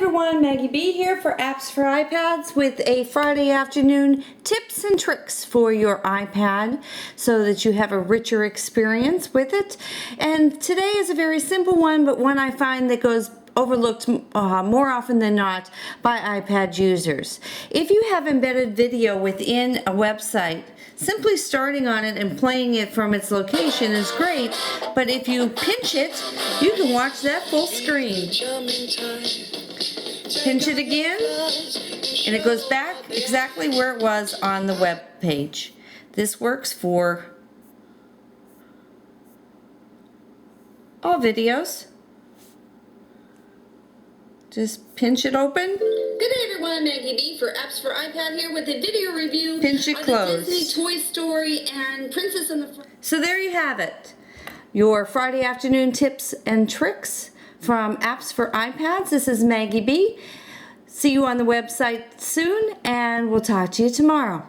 everyone, Maggie B here for Apps for iPads with a Friday afternoon tips and tricks for your iPad so that you have a richer experience with it. And today is a very simple one, but one I find that goes overlooked more often than not by iPad users. If you have embedded video within a website, simply starting on it and playing it from its location is great, but if you pinch it, you can watch that full screen. Pinch it again, and it goes back exactly where it was on the web page. This works for all videos. Just pinch it open. Good day everyone, Maggie B for Apps for iPad here with a video review Pinch it of closed. the Disney Toy Story and Princess and the So there you have it. Your Friday afternoon tips and tricks from Apps for iPads. This is Maggie B. See you on the website soon, and we'll talk to you tomorrow.